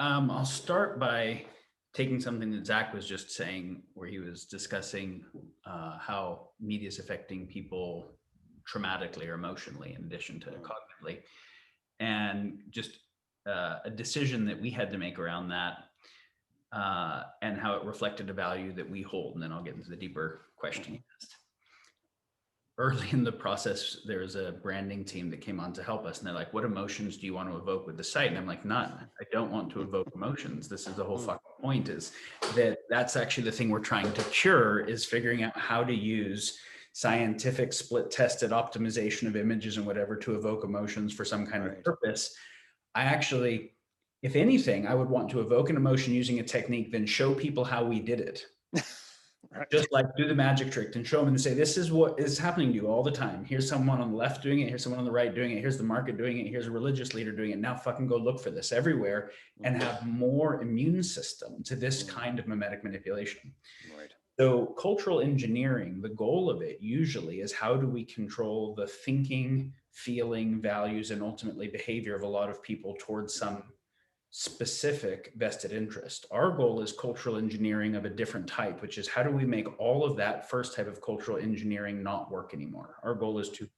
I'll start by taking something that Zach was just saying, where he was discussing how media is affecting people traumatically or emotionally, in addition to cognitively, and just a decision that we had to make around that, and how it reflected a value that we hold. And then I'll get into the deeper question you asked. Early in the process, there was a branding team that came on to help us, and they're like, what emotions do you want to evoke with the site? And I'm like, none. I don't want to evoke emotions. This is the whole fucking point, is that's actually the thing we're trying to cure, is figuring out how to use scientific split tested optimization of images and whatever to evoke emotions for some kind of purpose. I actually, if anything, I would want to evoke an emotion using a technique, then show people how we did it. Just like do the magic trick and show them and say, this is what is happening to you all the time. Here's someone on the left doing it. Here's someone on the right doing it. Here's the market doing it. Here's a religious leader doing it. Now fucking go look for this everywhere and have more immune system to this kind of mimetic manipulation. Right. So cultural engineering, the goal of it usually is, how do we control the thinking, feeling, values, and ultimately behavior of a lot of people towards some specific vested interest. Our goal is cultural engineering of a different type, which is, how do we make all of that first type of cultural engineering not work anymore? Our goal is to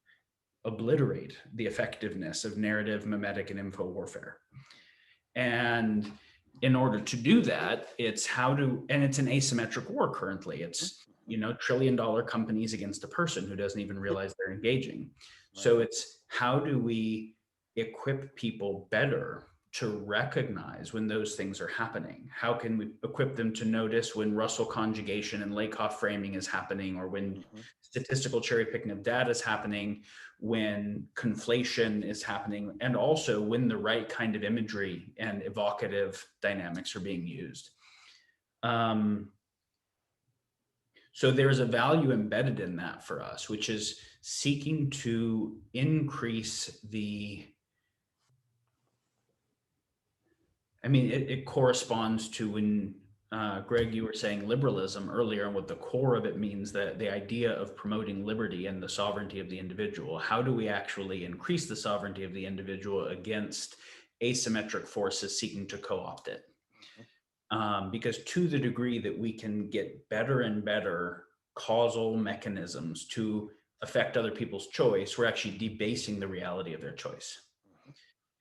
obliterate the effectiveness of narrative, mimetic, and info warfare. And in order to do that, it's and it's an asymmetric war currently. It's, $1 trillion companies against a person who doesn't even realize they're engaging. So it's, how do we equip people better to recognize when those things are happening? How can we equip them to notice when Russell conjugation and Lakoff framing is happening, or when statistical cherry picking of data is happening, when conflation is happening, and also when the right kind of imagery and evocative dynamics are being used. So there's a value embedded in that for us, which is seeking to increase it corresponds to when, Greg, you were saying liberalism earlier, and what the core of it means, that the idea of promoting liberty and the sovereignty of the individual. How do we actually increase the sovereignty of the individual against asymmetric forces seeking to co-opt it? Because to the degree that we can get better and better causal mechanisms to affect other people's choice, we're actually debasing the reality of their choice.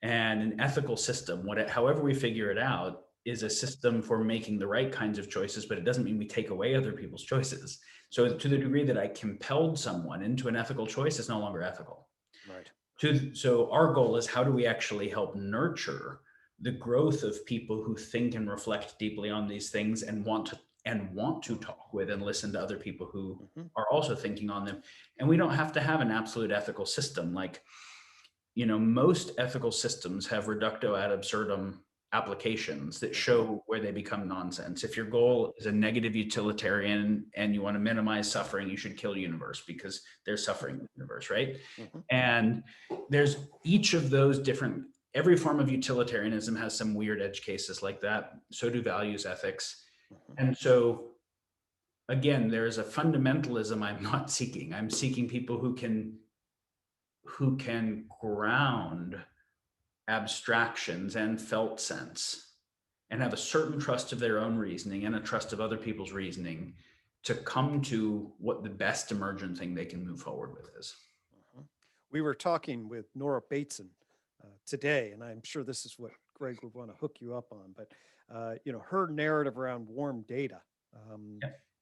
And an ethical system, however we figure it out, is a system for making the right kinds of choices, but it doesn't mean we take away other people's choices. So to the degree that I compelled someone into an ethical choice, it's no longer ethical. Right. So our goal is, how do we actually help nurture the growth of people who think and reflect deeply on these things, and want to talk with and listen to other people who are also thinking on them. And we don't have to have an absolute ethical system. Like, most ethical systems have reductio ad absurdum applications that show where they become nonsense. If your goal is a negative utilitarian and you want to minimize suffering, you should kill the universe because there's suffering in the universe, right? And there's each of those different, every form of utilitarianism has some weird edge cases like that. So do values ethics. And so again, there's a fundamentalism I'm not seeking. I'm seeking people who can ground abstractions and felt sense, and have a certain trust of their own reasoning and a trust of other people's reasoning, to come to what the best emergent thing they can move forward with is. We were talking with Nora Bateson today, and I'm sure this is what Greg would want to hook you up on, but her narrative around warm data,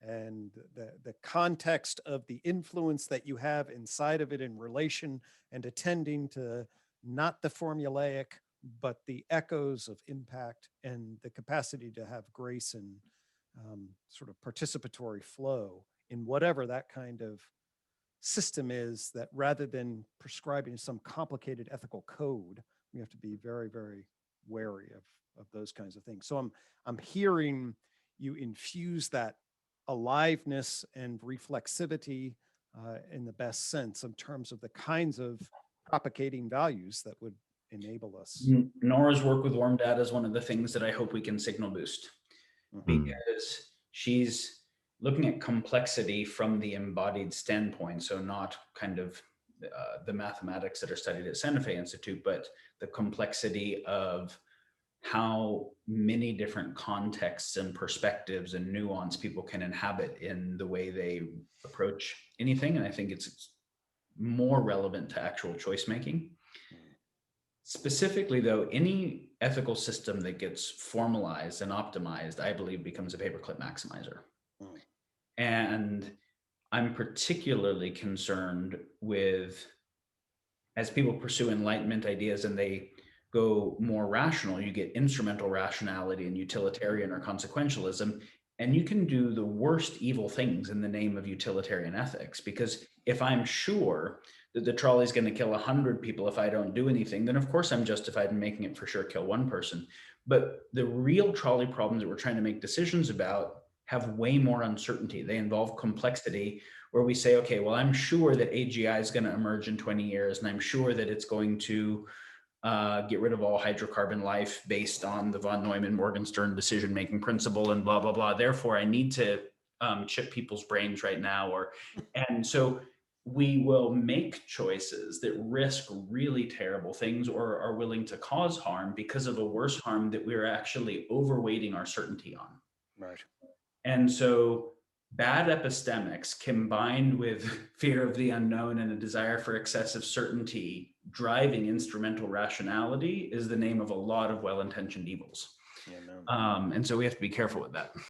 and the context of the influence that you have inside of it in relation and attending to not the formulaic, but the echoes of impact, and the capacity to have grace and sort of participatory flow in whatever that kind of system is, that rather than prescribing some complicated ethical code, we have to be very, very wary of those kinds of things. So I'm hearing you infuse that aliveness and reflexivity in the best sense, in terms of the kinds of propagating values that would enable us. Nora's work with warm data is one of the things that I hope we can signal boost, because she's looking at complexity from the embodied standpoint. So not kind of the mathematics that are studied at Santa Fe Institute, but the complexity of how many different contexts and perspectives and nuance people can inhabit in the way they approach anything. And I think it's more relevant to actual choice making. Specifically, though, any ethical system that gets formalized and optimized, I believe, becomes a paperclip maximizer. And I'm particularly concerned with, as people pursue enlightenment ideas and they go more rational, you get instrumental rationality and utilitarian or consequentialism, and you can do the worst evil things in the name of utilitarian ethics. Because if I'm sure that the trolley is going to kill 100 people if I don't do anything, then of course I'm justified in making it for sure kill one person. But the real trolley problems that we're trying to make decisions about have way more uncertainty. They involve complexity, where we say, okay, well, I'm sure that AGI is going to emerge in 20 years, and I'm sure that it's going to get rid of all hydrocarbon life based on the von Neumann-Morgenstern decision-making principle and blah, blah, blah. Therefore, I need to chip people's brains right now. And so we will make choices that risk really terrible things or are willing to cause harm because of a worse harm that we're actually overweighting our certainty on. Right. And so bad epistemics combined with fear of the unknown and a desire for excessive certainty driving instrumental rationality is the name of a lot of well-intentioned evils. Yeah, no. And so we have to be careful with that.